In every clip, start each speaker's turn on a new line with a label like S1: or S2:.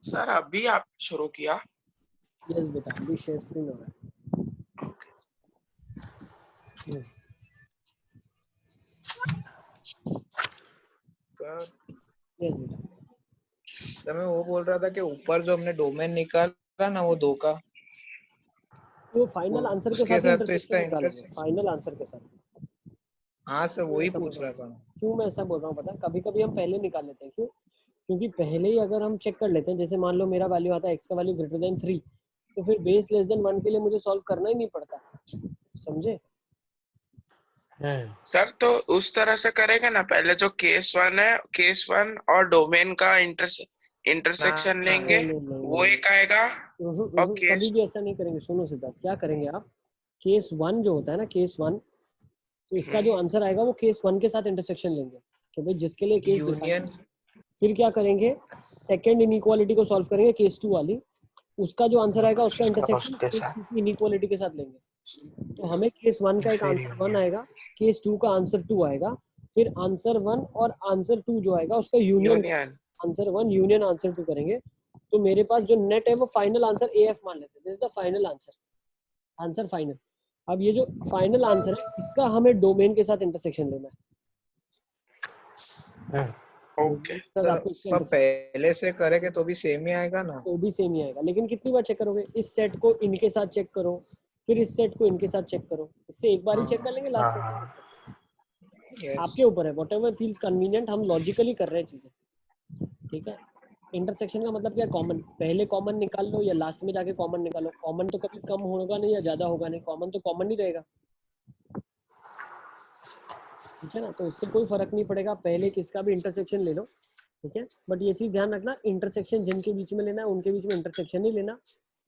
S1: Sir अभी आप शुरू किया?
S2: यस बेटा, अभी शेयर स्क्रीन हो रहा है। यस बेटा,
S3: तो मैं वो बोल रहा था कि ऊपर जो हमने डोमेन निकाला ना, वो 2 का,
S2: वो फाइनल आंसर के
S3: उसके
S2: साथ ही
S3: साथ तो इसका
S2: इंटरसेक्शन निकालोगे,
S3: इंटरसेक्शन।
S2: फाइनल आंसर के साथ।
S3: हाँ सर,
S2: क्यों
S3: वही
S2: ऐसा बोल
S3: पूछ
S2: रहा
S3: रहा
S2: हूँ?
S3: था।
S2: क्यों मैं ऐसा बोल रहा हूँ पता है? कभी कभी हम पहले निकाल लेते हैं। क्यों? क्योंकि पहले ही अगर हम चेक कर लेते हैं, जैसे मान लो मेरा वैल्यू आता है x का वैल्यू ग्रेटर देन 3, तो फिर बेस लेस देन 1 के लिए मुझे सॉल्व करना ही नहीं पड़ता। समझे?
S1: सर तो उस तरह से करेंगे ना, पहले जो केस 1 है, केस 1 और डोमेन का इंटरसेक्शन लेंगे, वो एक आएगा। और
S2: कभी
S1: केस
S2: भी ऐसा नहीं करेंगे। सुनो सिद्धार्थ, क्या करेंगे आप, केस 1 जो होता है ना, केस 1, तो इसका जो आंसर आएगा वो केस 1 के साथ इंटरसेक्शन लेंगे, तो भाई जिसके लिए केस
S3: यूनियन।
S2: फिर क्या करेंगे, सेकंड इनइक्वालिटी को सॉल्व करेंगे, केस 2 वाली, उसका जो आंसर आएगा उसका इंटरसेक्शन इनइक्वालिटी के साथ लेंगे। तो हमें केस 1 का एक आंसर 1 आएगा, केस 2 का आंसर 2 आएगा, फिर आंसर 1 और आंसर 2 जो आएगा उसका यूनियन, आंसर 1 यूनियन आंसर 2 करेंगे। तो मेरे पास जो नेट है वो फाइनल आंसर AF मान लेते हैं। This is the final answer, answer final. अब ये जो फाइनल आंसर है इसका हमें डोमेन के साथ इंटरसेक्शन लेना है।
S1: ओके।
S3: सब पहले से करेंगे तो भी सेम ही आएगा ना?
S2: तो भी सेम ही आएगा, लेकिन कितनी बार चेक करोगे? इस सेट को इनके साथ चेक करो, फिर इस सेट को इनके साथ चेक करो, इससे एक बार ही चेक कर लेंगे लास्ट में। आपके ऊपर है, व्हाटएवर फील्स कन्वीनियंट, हम लॉजिकली कर रहे हैं चीजें, ठीक है? इंटरसेक्शन का मतलब क्या है? कॉमन, पहले कॉमन निकाल लो या लास्ट में जाके कॉमन निकालो। कॉमन तो कभी कम होगा नहीं या ज्यादा होगा नहीं, कॉमन तो कॉमन ही रहेगा, ठीक है ना? तो उससे कोई फर्क नहीं पड़ेगा, पहले किसका भी इंटरसेक्शन ले लो, ठीक है? बट ये चीज ध्यान रखना, इंटरसेक्शन जिनके बीच में लेना है उनके बीच में इंटरसेक्शन ही लेना,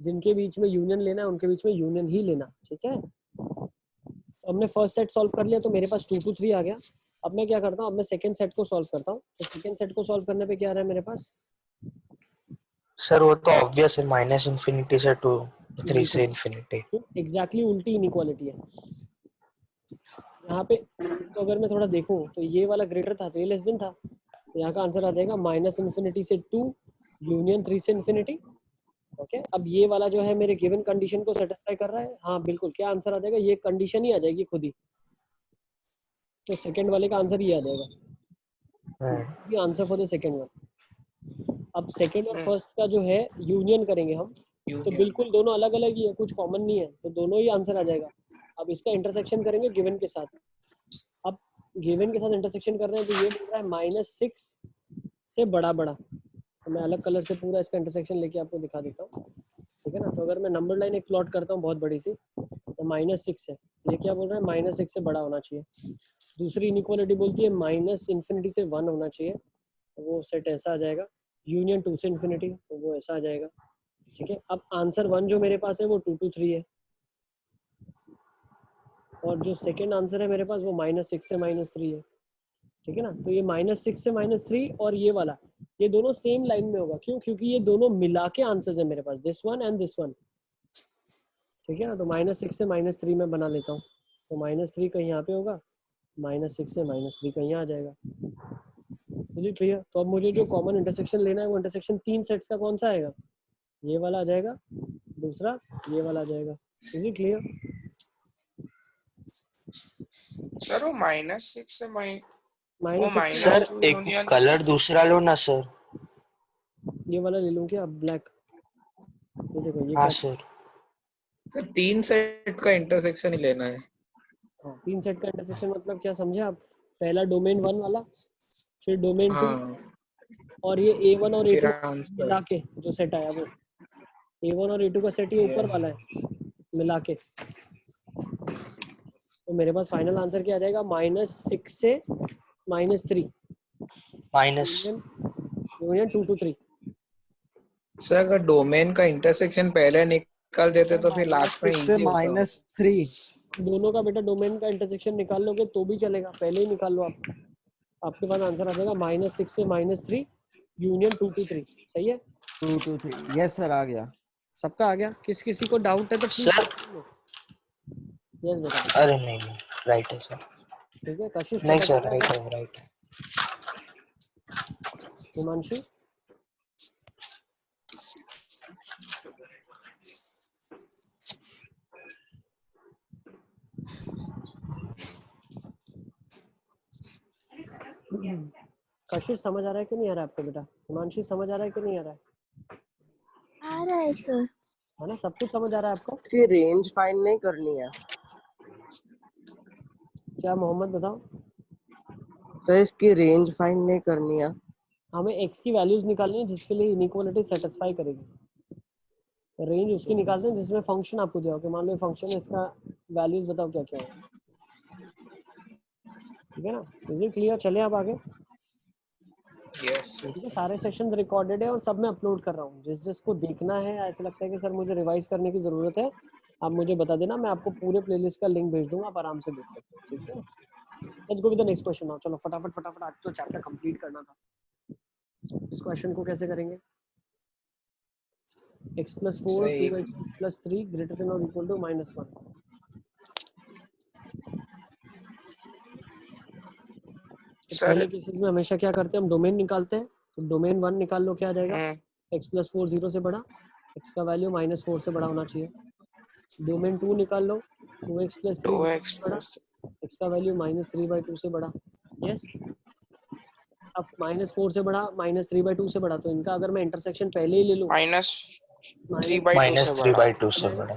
S2: जिनके बीच में यूनियन लेना है उनके बीच में यूनियन ही लेना, ठीक है? तो हमने फर्स्ट सेट सॉल्व कर लिया, तो मेरे पास 2 to 3 आ गया। अब मैं क्या करता हूँ, अब मैं सेकंड सेट को सॉल्व करता हूँ। तो सेकंड सेट को सॉल्व करने पे क्या आ रहा है मेरे पास?
S4: सर वो तो ऑब्वियस है, माइनस इन्फिनिटी से 2 3 से इन्फिनिटी।
S2: तो एग्जैक्टली उल्टी इनइक्वालिटी है यहाँ पे। तो अगर मैं थोड़ा देखूं तो ये वाला ग्रेटर था तो ये लेस देन था, तो यहाँ का आंसर आ जाएगा माइनस इन्फिनिटी से 2 यूनियन 3 से इन्फिनिटी। ओके, अब ये वाला जो है मेरे गिवन कंडीशन को सेटिस्फाई कर रहा है। हाँ बिल्कुल, क्या आंसर आ जाएगा? ये कंडीशन ही आ जाएगी खुद ही, तो सेकंड वाले का आंसर ये आ जाएगा, answer for the second one. अब सेकंड और फर्स्ट का जो है यूनियन करेंगे हम, तो बिल्कुल दोनों अलग अलग ही है, कुछ कॉमन नहीं है, तो दोनों ही आंसर आ जाएगा। अब इसका इंटरसेक्शन करेंगे गिवन के साथ। अब गिवन के साथ इंटरसेक्शन कर रहे हैं तो ये बोल रहा है -6 से बड़ा बड़ा, तो मैं अलग कलर से पूरा इसका इंटरसेक्शन लेके आपको दिखा देता हूँ, ठीक है ना? तो अगर मैं नंबर लाइन एक प्लॉट करता हूँ बहुत बड़ी सी, तो -6 है, ये क्या बोल रहा है? -6 से बड़ा होना चाहिए। दूसरी इनइक्वालिटी बोलती है -इन्फिनिटी से 1 होना चाहिए, तो वो सेट ऐसा आ जाएगा। यूनियन 2 से इन्फिनिटी, तो वो ऐसा आ जाएगा, ठीक है? अब आंसर 1 जो मेरे पास है वो 2 to 3 है, और जो सेकंड आंसर है मेरे पास वो -6 से -3 है, ठीक है ना? तो ये -6 से -3 और ये वाला, ये दोनों सेम लाइन में होगा। क्यों? क्योंकि ये दोनों मिला के आंसर्स है मेरे पास, this one and this one, ठीक है ना? तो -6 से -3 में बना लेता हूँ, तो -3 कहीं यहाँ पे होगा, -6 से -3 कहीं आ जाएगा। मुझे क्लियर? तो अब मुझे जो कॉमन इंटरसेक्शन लेना है वो इंटरसेक्शन 3 सेट्स का कौन सा आएगा? ये वाला आ जाएगा, दूसरा ये वाला आ जाएगा। मुझे क्लियर?
S1: सर वो -6 से
S4: सर एक कलर दूसरा लो ना सर।
S2: ये वाला ले लूं क्या, ब्लैक? ये देखो, ये
S4: हाँ
S2: क्या
S4: सर।
S3: तो 3 सेट का इंटरसेक्शन ही लेना है।
S2: हाँ, 3 सेट का इंटरसेक्शन मतलब क्या समझे आप? पहला डोमेन 1 वाला, फिर डोमेन 2, और ये A1 और A2 मिला के जो सेट आया वो A1 और A2 का सेट ये ऊपर वाला है मिला के। तो मेरे पास फाइनल आंसर क्या आ जाएगा? -6 से -3, यूनियन 2 to 3।
S3: सर अगर डोमेन का इंटरसेक्शन पहले निकाल देते तो फिर लास्ट में इजी होता।
S2: -3 दोनों का बेटा डोमेन का इंटरसेक्शन निकाल लोगे तो भी चलेगा, पहले ही निकाल लो आप, आपके पास आंसर आ जाएगा -6 से -3 यूनियन 2 to 3। सही है?
S5: 2 to 3, यस सर आ गया।
S2: सबका आ गया? किसी को डाउट है तो प्लीज
S4: सर।
S2: यस बेटा।
S4: अरे नहीं, राइट है सर।
S2: ठीक है कशिश,
S4: नहीं
S2: पता
S4: सर,
S2: चल
S4: राइट
S2: रहा
S4: है, राइट है।
S2: हिमांशु? कशिश समझ आ रहा है कि नहीं आ रहा है आपको बेटा? हिमांशी समझ आ रहा है कि नहीं आ रहा है?
S6: आ रहा है सर।
S2: है ना, सब कुछ समझ आ रहा है आपको?
S7: इसकी रेंज फाइंड नहीं करनी है
S2: क्या मोहम्मद बताओ?
S7: तो इसकी रेंज फाइंड नहीं करनी है।
S2: हमें x की वैल्यूज निकालनी है जिसके लिए इनइक्वालिटी सेटिस्फाई करेगी। रेंज उसकी निकालते हैं जिसमें फंक्शन आपको दिया हो कि मान लो फंक्शन है, इसका वैल्यूज बताओ क्या क्या है। ठीक है ना, इज क्लियर? चले अब आगे।
S3: यस
S2: ठीक है, सारे सेशन रिकॉर्डेड है और सब मैं अपलोड कर रहा हूँ। जिसको देखना है, ऐसा लगता है कि सर मुझे रिवाइज करने की जरूरत है, आप मुझे बता देना, मैं आपको पूरे प्लेलिस्ट का लिंक भेज दूंगा, आप आराम से देख सकते हो। ठीक है, let's go with the next question now. चलो फटाफट फटाफट, आज तो चैप्टर कंप्लीट करना था। इस क्वेश्चन को कैसे करेंगे? x plus 4
S3: सही
S2: 2x plus 3 greater than or equal to -1। तो
S1: सर
S2: पहले केसेस में हमेशा क्या करते हैं, हम डोमेन निकालते हैं। तो डोमेन 1 निकाल लो, क्या आ जाएगा? x plus 4 0 से बड़ा, x का वैल्यू -4 से बड़ा होना चाहिए। डोमेन 2 निकाल लो, 2x plus 3
S1: 2x
S2: से बड़ा,
S1: plus
S2: x का वैल्यू -3/2 से बड़ा। यस, अब -4 से बड़ा, -3/2 से बड़ा, तो इनका अगर मैं इंटरसेक्शन पहले ही ले लूं,
S1: -3/2 से बड़ा।
S4: -3/2 से बड़ा।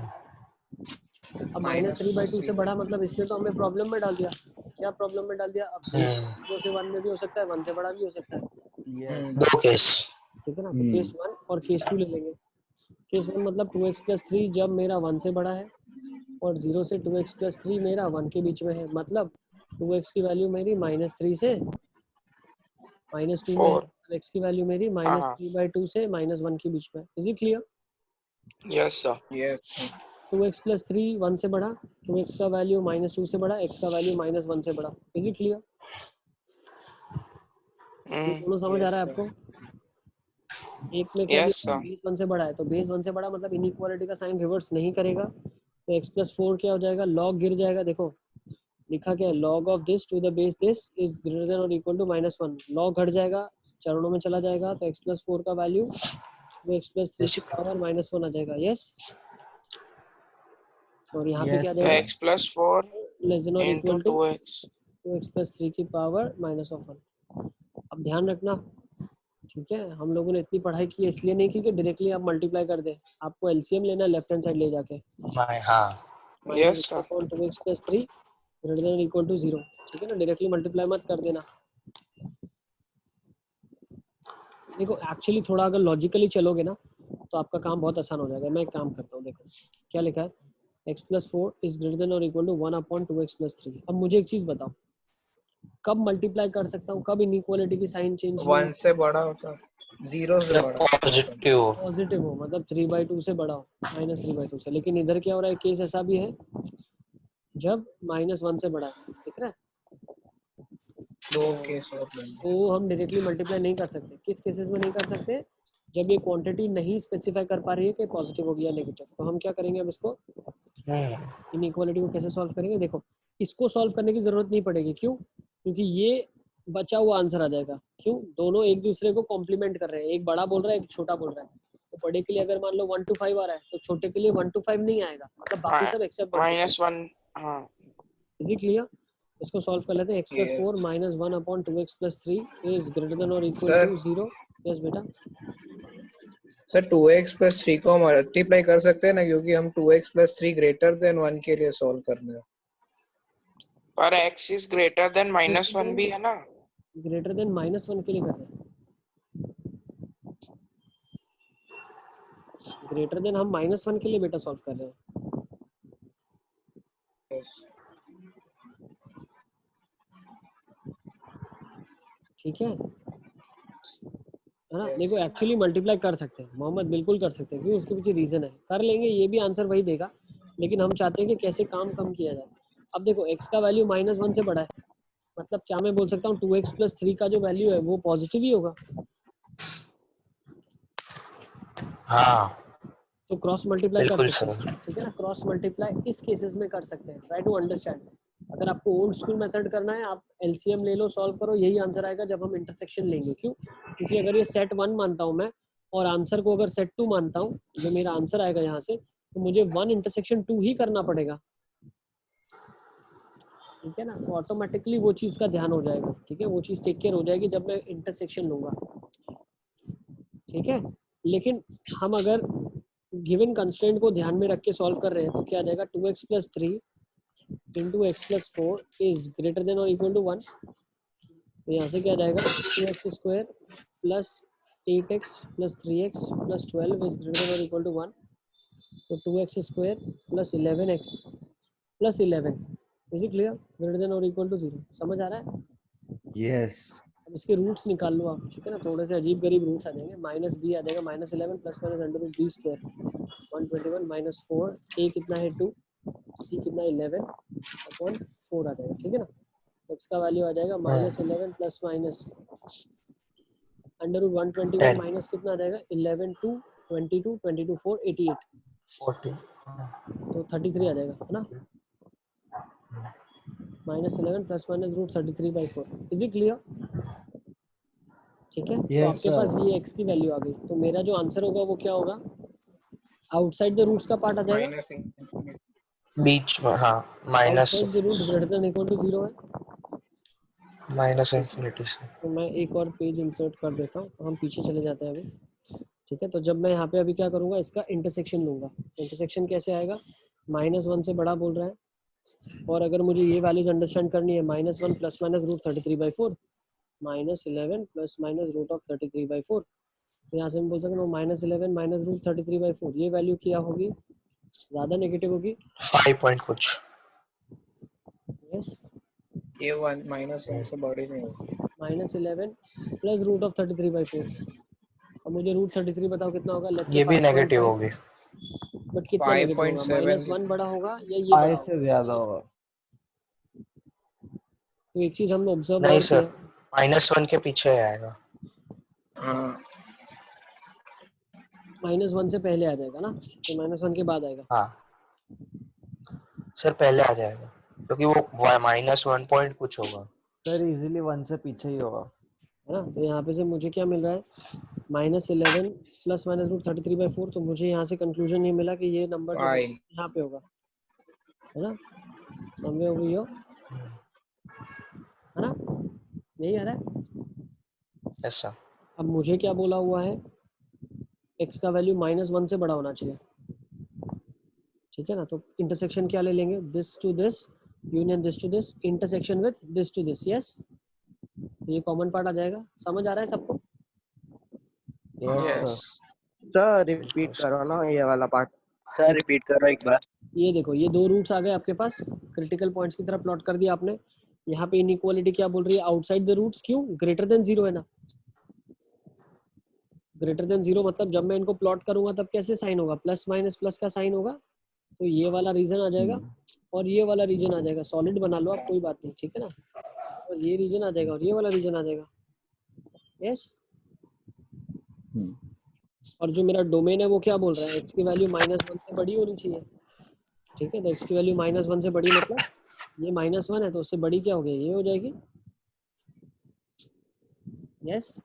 S2: अब -3/2 से बड़ा मतलब इसने तो हमें प्रॉब्लम में डाल दिया। क्या प्रॉब्लम में डाल दिया? अब बेस 0 से 1 में भी हो सकता है, 1 से बड़ा भी हो सकता है।
S4: दो केस।
S2: ठीक है ना, तो केस 1 और केस 2 ले लेंगे। केस 1 मतलब 2x plus 3 जब मेरा 1 से बड़ा है, और 0 से 2x plus 3 मेरा 1 के बीच में है। मतलब 2x की वैल्यू मेरी -3 से -2 में है,
S1: 4
S2: x की वैल्यू मेरी -3/2 से -1 के बीच में। Is it clear?
S1: Yes sir.
S3: Yes
S2: 2x plus 3 1 से बड़ा, 2x का वैल्यू -2 से बड़ा, x का वैल्यू -1 से बड़ा। Is it clear? ये दोनों समझ आ रहा है आपको? एक में क्या
S1: यस
S2: दिया?
S1: सर।
S2: बेस 1 से बड़ा है, तो बेस 1 से बड़ा मतलब इनइक्वालिटी का साइन रिवर्स नहीं करेगा, तो x plus 4 क्या हो जाएगा? log गिर जाएगा। देखो लिखा क्या है, log of this to the base this is greater than or equal to -1। log घट जाएगा, चरणों में चला जाएगा, तो x plus 4 का वैल्यू वो x plus 3 की पावर -1 आ जाएगा। यस, और यहाँ पे क्या
S5: Yes,
S1: तो
S2: देगा?
S5: sir.
S1: x plus 4
S2: less than और
S1: into
S2: equal to
S1: 2x
S2: 2x plus 3 की पावर -1। अब ध्यान रखना, ठीक है, हम लोगों ने इतनी पढ़ाई की है इसलिए नहीं की कि डायरेक्टली आप मल्टीप्लाई कर दे। आपको एलसीएम लेना है लेफ्ट हैंड साइड ले जाके,
S4: हाँ
S1: yes sir.
S2: -2x plus 3 greater than or equal to 0। ठीक है ना, डायरेक्टली मल्टीप्लाई मत कर देना। देखो एक्चुअली थोड़ा अगर लॉजिकली चलोगे ना तो आपका काम बहुत आसान हो जाएगा। मैं एक काम करता हूँ, देखो क्या लिखा है, x plus 4 is greater than or equal to 1/2x plus 3। अब मुझे एक चीज बताओ, कब मल्टीप्लाई कर सकता हूँ, कब इनइक्वालिटी की साइन चेंज
S3: 1 से बड़ा होता, 0 से
S4: जब
S3: बड़ा।
S4: पॉजिटिव।
S2: पॉजिटिव हो, मतलब 3/2 से बड़ा हो, -3/2 से। लेकिन इधर क्या हो रहा है, केस ऐसा भी है जब -1 से बड़ा है। दिख रहा है?
S3: दो केस और लेंगे।
S2: तो हम डायरेक्टली मल्टीप्लाई नहीं कर सकते। किस केसेस में नहीं कर सकते? जब ये क्वांटिटी नहीं स्पेसिफाई कर पा रही है कि पॉजिटिव होगी या नेगेटिव। तो हम क्या करेंगे अब इसको, इनइक्वालिटी को कैसे सॉल्व करेंगे? देखो इसको सॉल्व करने की जरूरत नहीं पड़ेगी। क्यों? क्योंकि ये बचा हुआ आंसर आ जाएगा। क्यों? दोनों एक दूसरे को कॉम्प्लीमेंट कर रहे हैं, एक बड़ा बोल रहा है, एक छोटा बोल रहा है। तो बड़े के लिए अगर मान लो 1 to 5 आ रहा है, तो छोटे के लिए 1 to 5 नहीं आएगा, मतलब बाकी सब एक्सेप्ट 1 to 5।
S1: -1 हाँ
S2: इज इट क्लियर? इसको सॉल्व कर लेते हैं। x plus 4
S3: Yes.
S2: -1/2x plus 3 is greater than or equal
S3: Sir.
S2: to 0। Yes बेटा,
S3: सर 2x plus 3 को मल्टीप्लाई कर सकते हैं ना, क्योंकि हम 2x plus 3 ग्रेटर देन 1 के लिए सॉल्व करना है।
S1: पर x is greater than -1 भी है ना।
S2: ग्रेटर देन -1 के लिए कर रहे हैं। ग्रेटर देन हम -1 के लिए बेटा सॉल्व कर रहे हैं।
S3: Yes.
S2: ठीक है ना? देखो एक्चुअली मल्टीप्लाई कर सकते हैं मोहम्मद, बिल्कुल कर सकते हैं। क्यों? उसके पीछे रीजन है, कर लेंगे, ये भी आंसर वही देगा, लेकिन हम चाहते हैं कि कैसे काम कम किया जाए। अब देखो x का वैल्यू -1 से बड़ा है, मतलब क्या मैं बोल सकता हूँ 2x plus 3 का जो वैल्यू है वो पॉजिटिव ही होगा।
S4: हाँ
S2: तो क्रॉस मल्टीप्लाई कर
S4: बिल्कुल
S2: सकते
S4: सर।
S2: हैं। ठीक है ना, क्रॉस मल्टीप्लाई इस केसेस में कर सकते हैं। Try to understand. अगर आपको ओल्ड स्कूल मेथड करना है, आप एलसीएम ले लो, सॉल्व करो, यही आंसर आएगा जब हम इंटरसेक्शन लेंगे। क्यों? क्योंकि अगर ये सेट 1 मानता हूँ मैं और आंसर को अगर सेट 2 मानता हूँ, जो मेरा आंसर आएगा यहाँ से, तो मुझे 1 इंटरसेक्शन 2 ही करना पड़ेगा। ठीक है ना, तो ऑटोमेटिकली वो चीज़ का ध्यान हो जाएगा, ठीक है, वो चीज़ टेक केयर हो जाएगी जब मैं इंटरसेक्शन लूँगा, ठीक है। लेकिन हम अगर गिवन कंस्ट्रेंट को ध्यान में रख के सॉल्व कर रहे हैं तो क्या आ जाएगा, 2x + 3 × x + 4 is greater than और इक्वल टू 1। तो यहाँ से क्या जाएगा, 2x² + 8x + 3x + 12 is greater than और इक्वल टू 1। तो 2x² + 11x + 11 is it clear, greater than और इक्वल टू 0। समझ आ रहा है?
S5: यस
S2: अब इसके रूट्स निकाल लो आप, ठीक है ना, थोड़े से अजीब गरीब रूट्स आ जाएंगे। -b आ जाएगा -11 ± √b² 121 - 4, a कितना है 2, c कितना 11 अपॉन 4 आ जाएगा, ठीक है ना। x का वैल्यू आ जाएगा -11 ± √121 माइनस कितना आ जाएगा 11 2 22 22 4 88
S4: 40
S2: तो 33 आ जाएगा, है ना। -11 ± √33/4 इज इट क्लियर, ठीक है। तो
S5: Yes,
S2: आपके
S5: sir.
S2: पास ये x की वैल्यू आ गई, तो मेरा जो आंसर होगा वो क्या होगा, आउटसाइड द रूट्स का पार्ट आ जाएगा,
S3: माइनस इंफिनिटी
S4: बीच में, हाँ, minus
S2: outside the roots greater than equal to 0 है।
S4: इंफिनिटी से।
S2: तो मैं एक और पेज इंसर्ट कर देता हूँ, तो हम पीछे चले जाते हैं अभी, ठीक है। तो जब मैं यहाँ पे अभी क्या करूँगा, इसका इंटरसेक्शन लूँगा। इंटरसेक्शन कैसे आएगा, -1 से बड़ा बोल रहा है, और अगर मुझे ये वैल्यूज अंडरस्टैंड करनी है, -1 ± √33/4 -11 ± √33/4, तो यहाँ से हम बोल सकते हैं -11 - √33/4, ये वैल्यू क्या होगी, ज़्यादा नेगेटिव होगी।
S4: 5 पॉइंट कुछ।
S2: यस,
S3: ये -1 से बड़ी नहीं होगी।
S2: -11 + √33/4। अब मुझे √33 बताओ कितना होगा, लेट्स से
S4: ये भी
S2: 5.5,
S4: नेगेटिव होगी।
S2: बट कितना नेगेटिव होगा,
S3: 5.7
S2: -1 बड़ा होगा या ये बड़ा
S5: 5
S2: होगा।
S5: से ज्यादा होगा।
S2: तो एक चीज़ हमने ऑब्जर्व
S4: नहीं
S2: और
S4: सर,
S2: किया,
S4: -1 के पीछे आएगा।
S3: हाँ
S2: -1 से पहले आ जाएगा ना, तो -1 के बाद आएगा।
S4: हाँ सर, पहले आ जाएगा क्योंकि वो -1 पॉइंट कुछ होगा।
S5: सर इजीली 1 से पीछे ही होगा।
S2: है ना। तो यहाँ पे से मुझे क्या मिल रहा है, -11 ± √33/4, तो मुझे यहाँ से कंक्लूजन ये मिला कि ये नंबर जो है
S3: पाई
S2: यहाँ पे होगा, है ना, समझे हो गई हो, है ना, यही आ रहा है।
S4: ऐसा
S2: अब मुझे क्या बोला हुआ है, x का वैल्यू -1 से बड़ा होना चाहिए, ठीक है ना। तो इंटरसेक्शन क्या ले लेंगे, this to this union this to this intersection with this to this, yes, ये कॉमन पार्ट आ जाएगा। समझ आ रहा है सबको?
S5: Yes
S1: yes
S5: sir.
S7: Sir repeat करो ना ये वाला पार्ट।
S8: सर रिपीट करो एक बार।
S2: ये देखो, ये दो रूट्स आ गए आपके पास, क्रिटिकल पॉइंट्स की तरह प्लॉट कर दिया आपने। यहाँ पे इनइक्वालिटी क्या बोल रही है, आउटसाइड द रूट्स, क्यों, ग्रेटर देन 0 है ना, ग्रेटर देन 0 मतलब जब मैं इनको प्लॉट करूंगा तब कैसे साइन होगा, प्लस माइनस प्लस का साइन होगा, तो ये वाला रीजन आ जाएगा और ये वाला रीजन आ जाएगा। सॉलिड बना लो आप, कोई बात नहीं, ठीक है ना, और ये रीजन आ जाएगा और ये वाला रीजन आ जाएगा, यस। और जो मेरा डोमेन है वो क्या बोल रहा है, x की वैल्यू -1 से बड़ी होनी चाहिए, ठीक है। तो x की वैल्यू -1 से बड़ी मतलब ये -1 है, तो उससे बड़ी क्या हो गई, ये हो जाएगी, यस,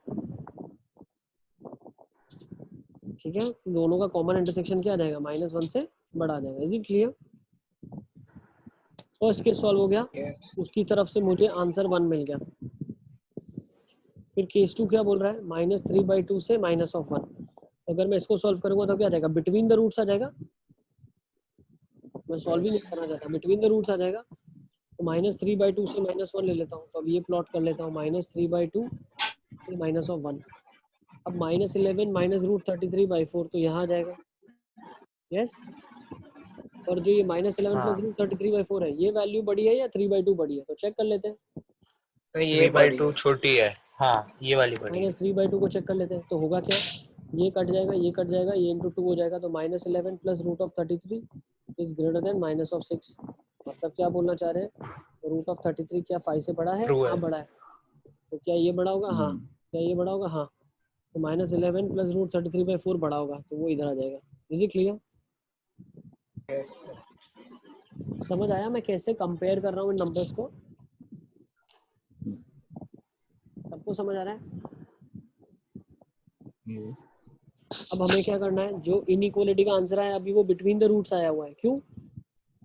S2: ठीक है। दोनों का कॉमन इंटरसेक्शन क्या आ जाएगा, -1 से बड़ा आ जाएगा। Is it clear? First case solve हो गया,
S3: यस
S2: उसकी तरफ से मुझे आंसर 1 मिल गया। फिर केस 2 क्या बोल रहा है, -3/2 से -1। अगर मैं इसको सॉल्व करूंगा तो क्या आ जाएगा, बिटवीन द रूट्स आ जाएगा, मैं सॉल्व ही नहीं करना चाहता, बिटवीन द रूट्स आ जाएगा। तो -3/2 से -1 ले लेता हूँ, तो अब ये प्लॉट कर लेता हूँ, -3/2 से -1। अब -11 - √33/4 तो यहाँ आ जाएगा, यस। और जो ये -11
S4: हाँ,
S2: + √33/4 है, ये वैल्यू बड़ी है या 3/2 बड़ी है, तो चेक कर लेते हैं।
S3: तो ये बड़ी
S4: 3/2
S3: है।
S4: छोटी है। हाँ, ये वाली बड़ी है।
S2: -3/2 को चेक कर लेते हैं, तो होगा क्या, ये कट जाएगा, ये कट जाएगा, ये × 2 हो जाएगा, तो -11 + √33 इज ग्रेटर देन -6। मतलब क्या बोलना चाह रहे हैं, √33 क्या 5 से बड़ा है,
S4: ट्रू है।
S2: हाँ बड़ा है, तो क्या ये बड़ा होगा, हाँ, क्या ये बड़ा होगा, हाँ, तो -11 + √33/4 बड़ा होगा, तो वो इधर आ जाएगा। Is it clear?
S3: Yes, sir.
S2: समझ आया मैं कैसे कंपेयर कर रहा हूँ इन नंबर्स को, सबको समझ आ रहा है? अब हमें क्या करना है, जो इनइक्वालिटी का आंसर है अभी वो बिटवीन द रूट्स आया हुआ है, क्यों,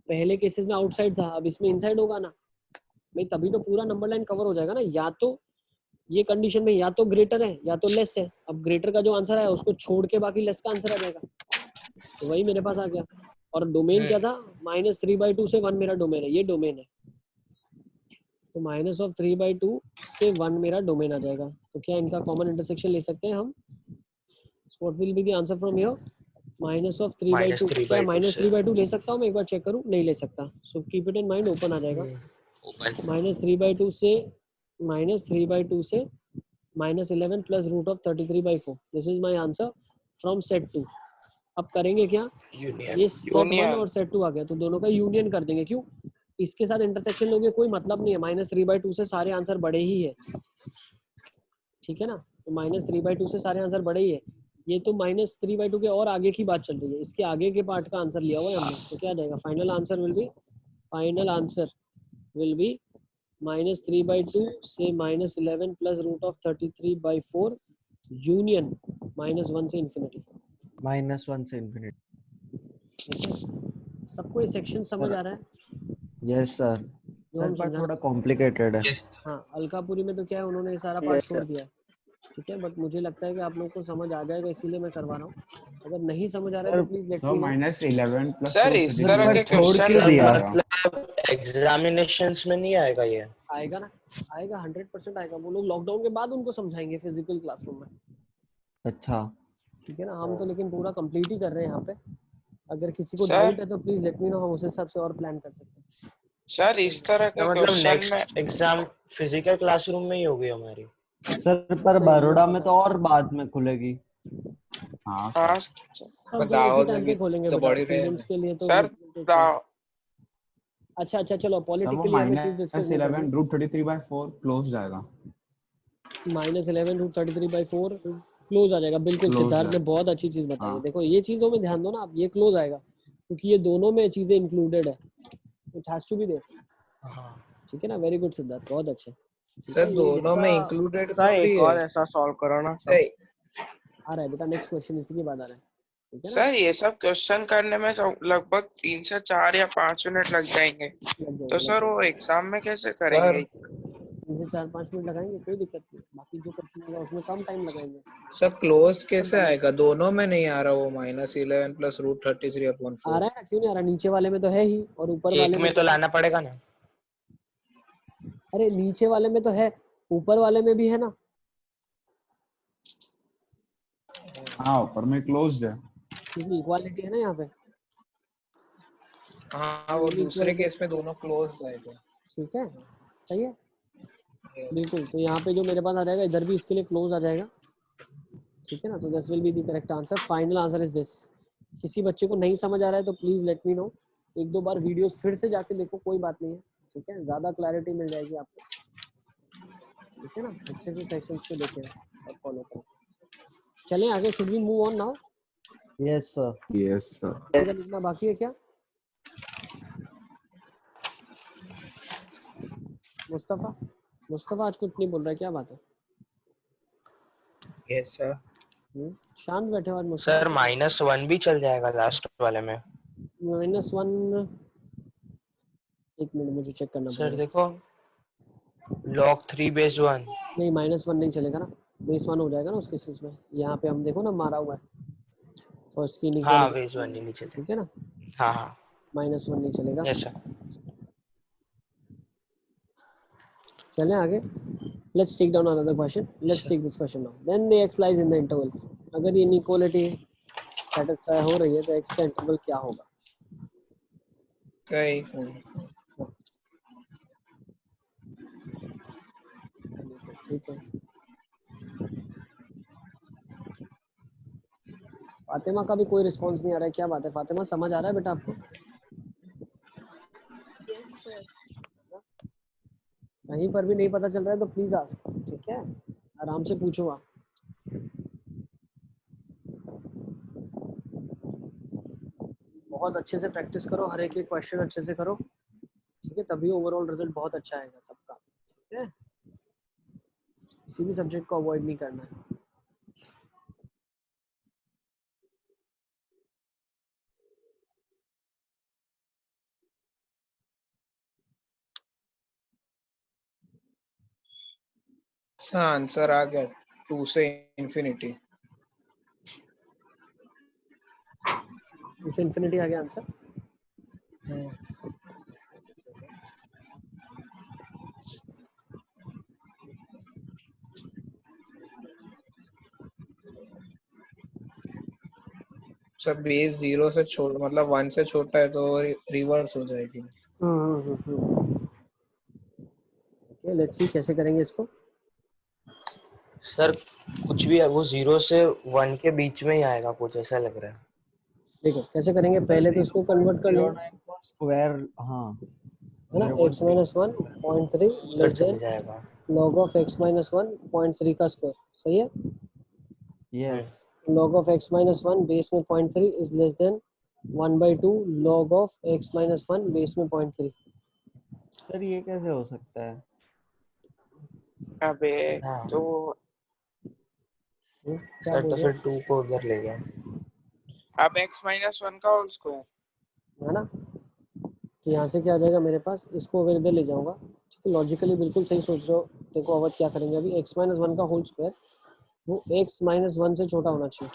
S2: पहले केसेस में आउटसाइड था, अब इसमें इनसाइड होगा ना, भाई तभी तो पूरा नंबर लाइन कवर हो जाएगा ना। या तो ये कंडीशन में या तो ग्रेटर है या तो लेस है। अब ग्रेटर का जो आंसर आया उसको छोड़ के बाकी लेस का आंसर आ जाएगा। तो वही मेरे पास आ गया। और डोमेन क्या था? -3/2 से 1 मेरा डोमेन है, ये डोमेन है। तो -3/2 से 1 मेरा डोमेन आ जाएगा। तो क्या इनका कॉमन इंटरसेक्शन ले सकते हैं हम? What will be the answer from here? -3/2। क्या -3/2 ले सकता हूँ मैं? एक बार चेक करूँ। नहीं ले सकता। So keep it in mind, open आ जाएगा। -3/2 से -3/2 से -11 plus √33/4। This is my answer from set 2। अब करेंगे क्या? ये सेट 1 और सेट 2 आ गया तो दोनों का यूनियन कर देंगे। क्यों? इसके साथ इंटरसेक्शन लोगे कोई मतलब नहीं है। -3/2 से सारे आंसर बड़े ही है, ठीक है ना। तो -3/2 से सारे आंसर बड़े ही है। ये तो -3/2 के और आगे की बात चल रही है। इसके आगे के पार्ट का आंसर लिया हुआ है हमने। तो क्या जाएगा? फाइनल आंसर विल बी -3/2 से -11 प्लस √33/4 यूनियन -1 से इंफिनिटी।
S5: -1 से इंफिनिटी।
S2: सबको ये सेक्शन समझ
S5: सर
S2: आ रहा है?
S5: Yes sir.
S2: जो
S5: सर
S2: हम
S5: पर
S2: समझा
S5: थोड़ा कॉम्प्लिकेटेड है।
S2: हाँ, अलकापुरी में तो क्या है, उन्होंने ये सारा पार्ट छोड़ दिया है, ठीक है। बट मुझे लगता है कि आप लोगों को समझ आ जाएगा, इसीलिए मैं करवा रहा हूँ। अगर नहीं समझ आ रहा है तो
S5: sir
S2: please let
S9: sir
S2: me know.
S9: -11 plus
S1: sir इस तरह
S5: पर
S1: के
S5: छोड़
S1: क्वेश्चन
S5: क्यों दिया?
S4: मतलब एग्जामिनेशंस में नहीं आएगा ये?
S2: आएगा ना, आएगा 100% आएगा। वो लोग लॉकडाउन के बाद उनको समझाएंगे फिजिकल क्लासरूम में,
S5: अच्छा
S2: ठीक है ना। हम तो लेकिन पूरा कंप्लीट ही कर रहे हैं यहाँ पे। अगर किसी को
S1: सर
S2: डाउट है तो प्लीज लेट मी नो, हम उस हिसाब से और प्लान कर सकते हैं।
S1: सर इस तरह के
S4: मतलब
S1: क्वेश्चन में
S4: नेक्स्ट एग्जाम फिजिकल क्लासरूम में ही होगी हमारी?
S5: सर पर
S2: नहीं,
S5: बड़ौदा
S2: नहीं
S5: में
S2: पता
S5: तो
S2: है।
S5: और बाद में खुलेगी।
S9: हाँ
S1: हाँ
S2: सब
S3: पर
S2: जगह एक ही
S3: दाहोद में
S2: टाइम
S3: भी
S2: पे खोलेंगे
S3: तो
S2: बेटा,
S3: बढ़ ही रहे
S2: स्टूडेंट्स
S3: हैं।
S2: के लिए तो
S1: सर
S2: ठीक है। अच्छा चलो,
S9: सर वो
S2: पॉलिटिकली हमें चीज डिस्कस नहीं करनी।
S9: -11 √33/4 क्लोज जाएगा।
S2: -11 √33/4 क्लोज आ जाएगा। बिल्कुल
S9: क्लोज
S2: सिद्धार्थ ने
S9: जाएगा।
S2: बहुत अच्छी चीज बताई है।
S9: हाँ
S2: देखो ये चीजों में ध्यान दो ना आप, ये क्लोज आएगा क्योंकि ये दोनों में चीजें इंक्लूडेड है। It has to be there, ठीक है ना। वेरी गुड सिद्धार्थ, बहुत अच्छे। ठीक
S3: सर
S2: है, ये
S3: दोनों में इंक्लूडेड
S7: सर
S3: थोड़ी
S7: एक
S3: है।
S7: और ऐसा सॉल्व करो ना सब।
S3: सर
S2: आ रहा है बेटा, नेक्स्ट क्वेश्चन इसी के बाद आ रहा है, ठीक है ना।
S1: सर ये सब क्वेश्चन करने में लगभग 3 से 4 या 5 मिनट लग जाएंगे।
S2: लग
S1: तो
S2: जाएगा,
S1: सर
S2: लग
S1: वो
S2: जाएगा।
S1: एग्जाम में कैसे
S3: सर
S1: करेंगे?
S2: 3 से 4-5 मिनट लगाएंगे, कोई दिक्कत नहीं। बाकी जो क्वेश्चन होगा उसमें कम टाइम लगाएंगे।
S3: सर क्लोज
S2: सब
S3: कैसे
S2: डाउनलोड
S3: आएगा? दोनों में नहीं आ रहा वो -11 प्लस
S2: आ
S3: √33/4।
S2: रहा है ना, क्यों नहीं आ रहा? नीचे वाले में तो है ही और ऊपर वाले
S4: एक
S2: में
S4: में
S2: तो
S4: तो
S2: है।
S4: लाना पड़ेगा ना?
S2: अरे नीचे वाले में तो है, ऊपर वाले में भी है ना।
S9: हाँ ऊपर में क्लोज्ड है।
S2: क्योंकि इक्वालिटी है ना यहाँ पे।
S3: हाँ वो दूसरे केस में दोनों क्लोज आएगा।
S2: ठीक है, सही है, बिल्कुल। तो यहाँ पे जो मेरे पास आ जाएगा, इधर भी इसके लिए क्लोज आ जाएगा, ठीक है ना। तो this will be the correct answer. Final answer is this. किसी बच्चे को नहीं समझ आ रहा है तो please let me know. 1-2 bar videos फिर से जाके देखो, कोई बात नहीं है, ठीक है। ज्यादा क्लैरिटी मिल जाएगी आपको, ठीक है ना। अच्छे से सेशंस को देखें और फॉलो करें। चलें आगे, should we move on now?
S5: Yes sir.
S9: Yes sir.
S2: किसी का लिखना बाकी है क्या? मुस्तफा, मुस्तफा आज कुछ नहीं बोल रहा है, क्या बात है?
S3: Yes sir.
S2: शांत बैठे हो आज मुस्तफा।
S4: सर -1 भी चल जाएगा लास्ट वाले में?
S2: -1, एक मिनट मुझे चेक करना
S4: सर
S2: पड़ेगा।
S4: देखो, log 3 base 1।
S2: नहीं, -1 नहीं चलेगा ना, बेस 1 हो जाएगा ना उस केसेस में। यहाँ पे हम देखो ना, मारा हुआ है फर्स्ट की
S4: हाँ
S2: इनइक्वालिटी,
S4: base 1 नहीं नीचे थे।
S2: ठीक है ना।
S4: हाँ हाँ
S2: -1 नहीं चलेगा।
S4: Yes sir.
S2: चलें आगे। Let's take down another question. Let's take this question now. Then the x lies in the interval. अगर ये इनइक्वालिटी सेटिस्फाई हो रही है तो x का इंटरवल क्या होगा? ठीक है, फातिमा का भी कोई रिस्पांस नहीं आ रहा है, क्या बात है? फातिमा समझ आ रहा है बेटा आपको? कहीं पर भी नहीं पता चल रहा है तो प्लीज आस्क, ठीक है। आराम से पूछो आप। बहुत अच्छे से प्रैक्टिस करो, हर एक क्वेश्चन अच्छे से करो, ठीक है। तभी ओवरऑल रिजल्ट बहुत अच्छा आएगा सबका, ठीक है। किसी भी सब्जेक्ट को अवॉइड नहीं करना है।
S3: हाँ आंसर आ गया 2 से इंफिनिटी।
S2: इसे इन्फिनिटी आ गया आंसर।
S3: सब बेस 0 से छोटा मतलब 1 से छोटा है तो रिवर्स हो जाएगी।
S2: ओके लेट्स सी कैसे करेंगे इसको।
S4: सर कुछ भी है वो 0 से 1 के बीच में ही आएगा कुछ ऐसा लग रहा है।
S2: देखो कैसे करेंगे, पहले तो इसको कन्वर्ट कर लेंगे,
S5: 0.09 को स्क्वायर, हाँ
S2: है ना। x माइनस 1 0.3
S4: ऊपर
S2: लेस
S4: चले
S2: देन
S4: जाएगा।
S2: log of x माइनस 1 0.3 का स्क्वायर, सही है।
S5: Yes
S2: log of x minus 1 base में 0.3 is less than 1/2 log of x minus 1 base में 0.3।
S5: सर ये कैसे हो सकता है?
S1: अबे
S4: हाँ
S1: तो
S2: क्या
S4: सर
S2: बोल
S4: तो
S2: रहे
S4: फिर 2 को उधर ले गए।
S1: अब x-1 का होल स्क्वायर,
S2: हो, है ना। तो यहाँ से क्या आ जाएगा मेरे पास, इसको अगर इधर ले जाऊंगा, ठीक है, लॉजिकली बिल्कुल सही सोच रहे हो। देखो अब क्या करेंगे, अभी x माइनस 1 का होल स्क्वायर वो x माइनस 1 से छोटा होना चाहिए,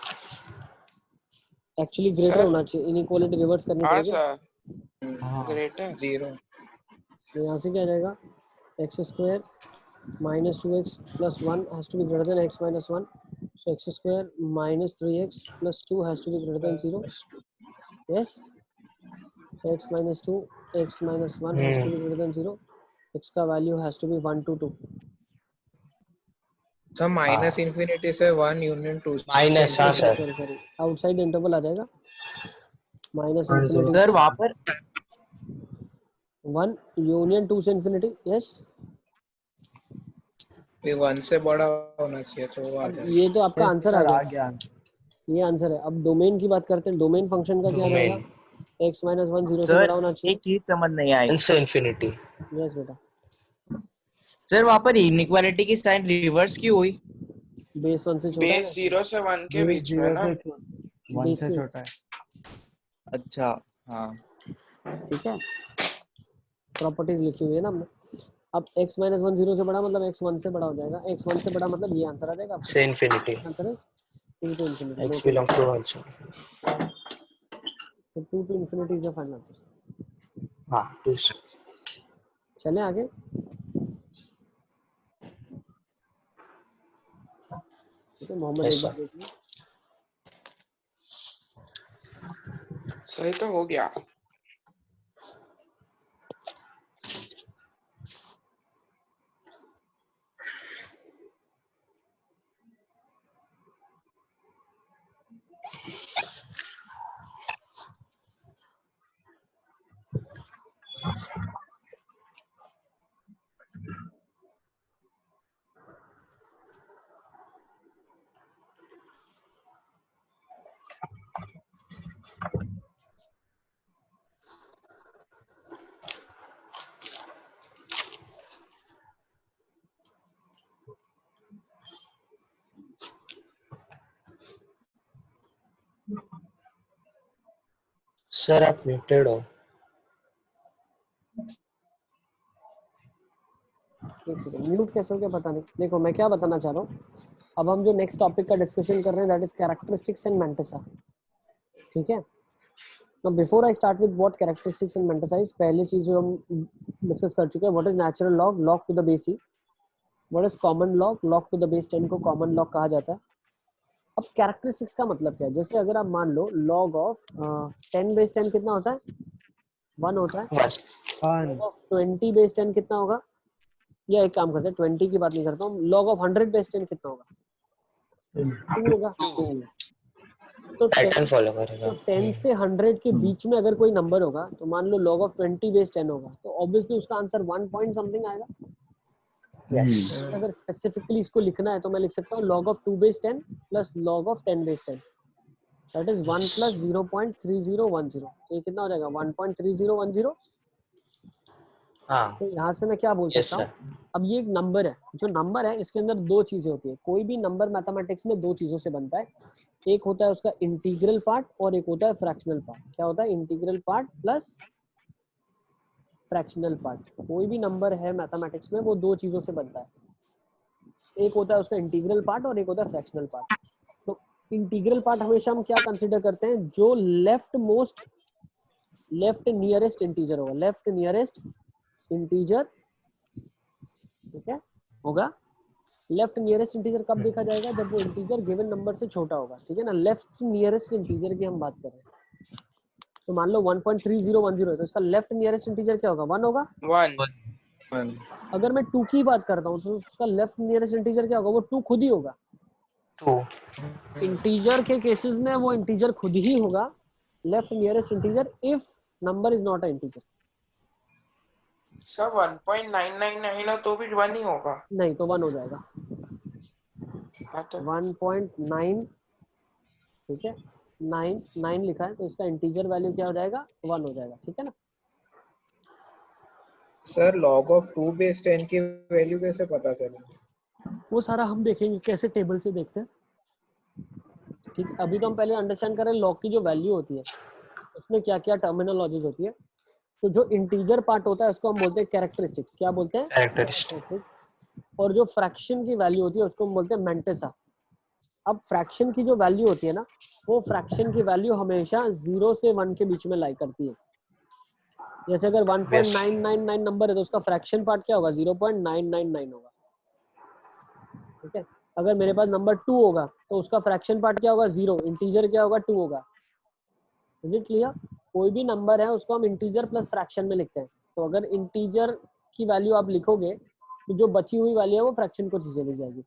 S2: एक्चुअली ग्रेटर
S1: सर
S2: होना चाहिए। इनइक्वालिटी रिवर्स करनी
S1: हाँ
S2: पड़ेगी।
S1: सर
S5: हाँ
S1: ग्रेटर
S3: 0
S2: तो यहाँ से क्या आ जाएगा, x square minus 2x plus 1 has to be greater than x minus 1, so x square minus 3x plus 2 has to be greater than 0। Yes, x minus 2 x minus 1 has to be greater than 0, x का value has to be 1 to 2।
S3: सब minus infinity से 1 union 2
S4: minus हाँ sir.
S2: Sorry outside interval आ जाएगा, minus
S4: हाँ,
S2: infinity
S8: sir
S2: से
S8: वहाँ पर
S2: 1 यूनियन 2 से इंफिनिटी। यस,
S3: 1 से बड़ा होना चाहिए तो वो आ
S2: अब
S3: जाएगा।
S2: ये तो आपका
S5: यस
S2: आंसर आ
S5: सर आ
S2: गया,
S5: गया।
S2: ये आंसर है। अब डोमेन की बात करते हैं, डोमेन फंक्शन का क्या आ जाएगा,
S4: डोमेन
S2: x माइनस 1 0 से
S8: सर
S2: बड़ा होना चाहिए।
S8: एक चीज समझ नहीं आई।
S4: इनसे इंफिनिटी।
S2: यस बेटा,
S8: सर वहाँ पर इनइक्वालिटी की साइन रिवर्स क्यों हुई?
S2: बेस 1 से छोटा है
S1: बेस 0 से 1 के
S5: ये
S1: बीच में
S5: 0
S1: ना।
S5: से 1
S2: बेस
S5: से
S2: की,
S5: छोटा है।
S8: अच्छा हाँ
S2: ठीक है, प्रॉपर्टीज लिखी हुई है ना हमने। अब x माइनस 1 0 से बड़ा मतलब x 1 से बड़ा हो जाएगा, x 1 से बड़ा मतलब ये आंसर आ जाएगा आपका।
S4: से इंफिनिटी।
S2: आंसर है 2 to infinity,
S4: x
S2: note it
S4: belong
S2: down.
S4: to also।
S2: तो 2 to infinity is the final answer.
S4: हाँ 2 से।
S2: चलें आगे। ठीक है मोहम्मद, एक
S4: यस
S2: बार
S4: सर।
S2: देखिए।
S1: सही तो हो गया।
S4: सर आप म्यूटेड हो।
S2: एक सेकंड, म्यूट कैसे हो गया पता नहीं। देखो मैं क्या बताना चाह रहा हूँ, अब हम जो नेक्स्ट टॉपिक का डिस्कशन कर रहे हैं that is characteristics and mantissa. ठीक है, now before I start with what characteristics and mental size, पहले चीज जो हम डिस्कस कर चुके हैं, what is natural log, log to the base e, what is common log, log to the base 10 को common log कहा जाता है। अब कैरेक्टरिस्टिक्स का मतलब क्या है, जैसे अगर आप मान लो log of 10 base 10 कितना होता है, 1 होता है।
S4: 1
S2: log of 20 base 10 कितना होगा, या एक काम करते हैं 20 की बात नहीं करता हूँ, log of 100 base 10 कितना होगा, 2 होगा।
S1: 2
S2: तो
S4: पैटर्न
S2: 10
S4: फॉलो करेगा।
S2: तो 10 से 100 के बीच में अगर कोई नंबर होगा तो मान लो log of 20 बेस 10 होगा, तो ऑब्वियसली उसका आंसर 1 पॉइंट समथिंग आएगा।
S4: यस
S2: अगर स्पेसिफिकली इसको लिखना है तो मैं लिख सकता हूँ log of 2 base 10 plus log of 10 base 10, that is 1 plus 0.3010। तो ये कितना हो जाएगा, 1.3010।
S4: हाँ
S2: तो यहाँ से मैं क्या बोल
S4: यस
S2: सकता हूँ,
S4: सर।
S2: अब ये एक नंबर है, जो नंबर है इसके अंदर दो चीजें होती है। कोई भी नंबर मैथमेटिक्स में दो चीजों से बनता है, एक होता है उसका इंटीग्रल पार्ट और एक होता है फ्रैक्शनल पार्ट। क्या होता है, integral part plus fractional part. कोई भी नंबर है मैथमेटिक्स में वो दो चीजों से बनता है, एक होता है उसका इंटीग्रल पार्ट और एक होता है फ्रैक्शनल पार्ट। तो इंटीग्रल पार्ट हमेशा हम क्या कंसिडर करते हैं, जो लेफ्ट नियरेस्ट इंटीजर होगा, लेफ्ट नियरेस्ट इंटीजर, ठीक है, होगा। लेफ्ट नियरेस्ट इंटीजर कब देखा जाएगा, जब वो इंटीजर गिवन नंबर से छोटा होगा, ठीक है ना। लेफ्ट नियरेस्ट इंटीजर की हम बात कर रहे हैं, तो मान लो 1.3010 है, तो इसका लेफ्ट नियरेस्ट इंटीजर क्या होगा, 1 होगा।
S1: 1
S2: अगर मैं 2 की बात करता हूँ तो उसका लेफ्ट नियरेस्ट इंटीजर क्या होगा, वो 2 खुद ही होगा।
S4: 2
S2: इंटीजर के केसेस में वो इंटीजर खुद ही होगा left nearest integer, if number is not a integer.
S1: सब 1.999 हो तो भी 1 ही होगा।
S2: नहीं तो 1 हो जाएगा,
S1: हाँ तो
S2: 1.9, ठीक है, 9 लिखा है, तो इसका इंटीजर वैल्यू क्या हो जाएगा, 1 हो जाएगा, ठीक है ना।
S3: सर log of 2 base 10 की वैल्यू कैसे पता चलेगी?
S2: वो सारा हम देखेंगे कैसे टेबल से देखते हैं, ठीक है। अभी तो हम पहले अंडरस्टैंड करें लॉग की जो वैल्यू होती है उसमें क्या क्या टर्मिनोलॉजीज होती है। तो जो इंटीजर पार्ट होता है उसको हम बोलते हैं कैरेक्टरिस्टिक्स, क्या बोलते हैं,
S4: कैरेक्टरिस्टिक्स।
S2: और जो फ्रैक्शन की वैल्यू होती है उसको हम बोलते हैं मैंटेसा। अब फ्रैक्शन की जो वैल्यू होती है ना, वो फ्रैक्शन की वैल्यू हमेशा 0 से 1 के बीच में लाई करती है। जैसे अगर 1.999 नंबर है तो उसका फ्रैक्शन पार्ट क्या होगा, 0.999 होगा, ठीक है। अगर मेरे पास नंबर 2 होगा तो उसका फ्रैक्शन पार्ट क्या होगा, 0, इंटीजर क्या होगा, 2 होगा। Is it clear? कोई भी नंबर है उसको हम इंटीजर प्लस फ्रैक्शन में लिखते हैं। तो अगर इंटीजर की वैल्यू आप लिखोगे तो जो बची हुई वैल्यू है वो फ्रैक्शन को चीजें मिल जाएगी।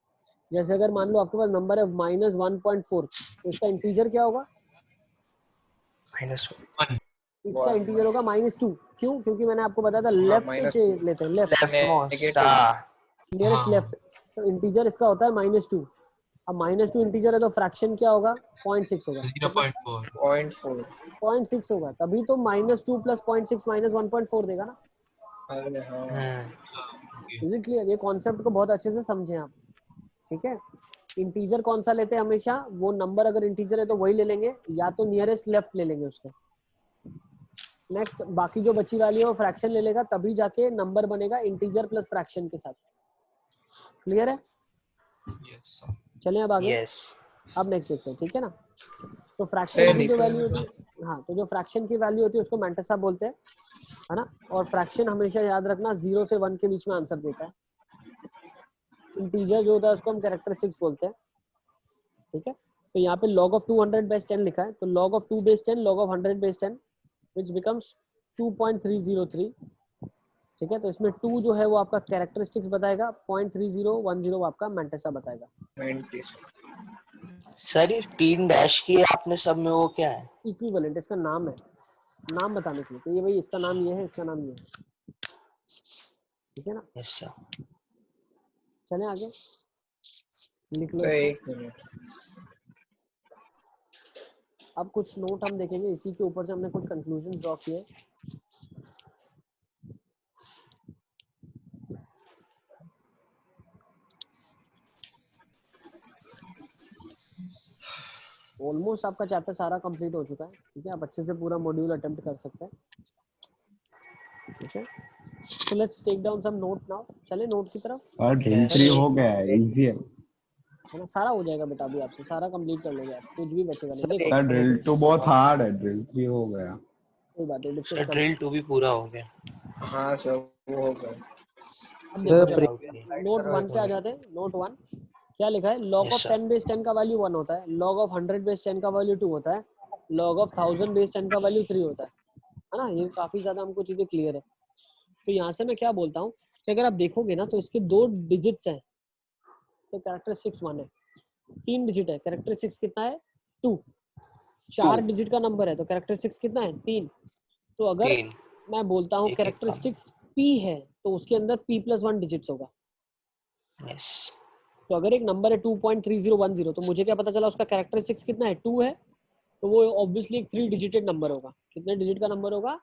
S2: जैसे अगर मान लो आपके पास नंबर है -1.4, तो इसका इंटीजर क्या होगा,
S4: -1
S2: इसका इंटीजर होगा -2। क्यों? क्योंकि मैंने आपको बताया था लेफ्ट लेते हैं, लेफ्ट नियरेस्ट लेफ्ट, तो इंटीजर इसका होता है -2। अब -2 इंटीजर है तो फ्रैक्शन क्या होगा, 0.6 होगा, 0.6 होगा, तभी तो -2 + 0.6 -1.4 देगा ना। Is it clear? ये कॉन्सेप्ट को बहुत अच्छे से समझें आप, ठीक है। इंटीजर कौन सा लेते हैं हमेशा, वो नंबर अगर इंटीजर है तो वही ले लेंगे, या तो नियरेस्ट लेफ्ट ले लेंगे उसके। नेक्स्ट बाकी जो बची वाली है वो फ्रैक्शन ले लेगा, तभी जाके नंबर बनेगा इंटीजर प्लस फ्रैक्शन के साथ। क्लियर है?
S1: यस
S2: चलें अब आगे।
S4: यस
S2: अब नेक्स्ट देखते हैं, ठीक है ना। तो फ्रैक्शन की जो वैल्यू होती है, हाँ, तो जो फ्रैक्शन की वैल्यू होती है उसको मैंटेसा बोलते हैं, है ना। और फ्रैक्शन हमेशा याद रखना 0 से 1 के बीच में आंसर देता है। इंटीजर जो होता है उसको हम कैरेक्टरिस्टिक्स बोलते हैं, ठीक है। तो यहाँ पे log of 200/10 लिखा है, तो log of 2/10 log of 100/10 which becomes 2.303, ठीक है। तो इसमें 2 जो है वो आपका कैरेक्टरिस्टिक्स बताएगा, 0.3010 आपका मैंटेसा बताएगा।
S4: सर ये 3 डैश की आपने सब में वो क्या है,
S2: इक्विवेलेंट इसका नाम है, नाम बताने के लिए, तो ये भाई इसका नाम ये है, इसका नाम ये है, ठीक है ना।
S4: Yes sir.
S2: चलें आगे, लिख लो
S3: तो
S2: इसको।
S3: 1 मिनट
S2: अब कुछ नोट हम देखेंगे, इसी के ऊपर से हमने कुछ कंक्लूजन ड्रॉ किए। ऑलमोस्ट आपका चैप्टर सारा कंप्लीट हो चुका है, ठीक है। आप अच्छे से पूरा मॉड्यूल अटेम्प्ट कर सकते हैं, ठीक है। So let's take down some note now. चले नोट की तरफ।
S9: सर ड्रिल 3 हो गया है, इजी है
S2: ना, सारा हो जाएगा बेटा, अभी आपसे सारा कंप्लीट कर लोगे आप, कुछ भी बचेगा नहीं। देखो
S9: सर। ड्रिल 2 बहुत हार्ड है, ड्रिल 3 हो गया।
S2: कोई बात नहीं, डिस्कस
S4: सर
S2: कर।
S4: ड्रिल 2 भी पूरा हो गया।
S3: हाँ सर वो हो गया।
S2: अब देखो चलो नोट 1 पे आ जाते हैं। नोट 1 क्या लिखा है, log of 10/10 का वैल्यू 1 होता है, log of 100/10 का वैल्यू 2 होता है, log of 1000/10 का वैल्यू 3 होता है ना। ये काफी ज्यादा हमको चीजें क्लियर है। तो यहाँ से मैं क्या बोलता हूँ कि अगर आप देखोगे ना तो इसके 2 डिजिट्स हैं, तो कैरेक्टरिस्टिक्स 1 है, 3 डिजिट है, कैरेक्टरिस्टिक्स कितना है 2, 4 डिजिट का नंबर है तो कैरेक्टरिस्टिक्स कितना है 3। तो अगर मैं बोलता हूँ कैरेक्टरिस्टिक्स p है तो उसके अंदर p+1 डिजिट्स होगा।
S4: यस।
S2: तो अगर एक नंबर है 2.3010 तो मुझे क्या पता चला उसका कैरेक्टरिस्टिक्स कितना है 2 है, तो वो ऑब्वियसली एक 3 डिजिटेड नंबर होगा। कितने डिजिट का नंबर होगा,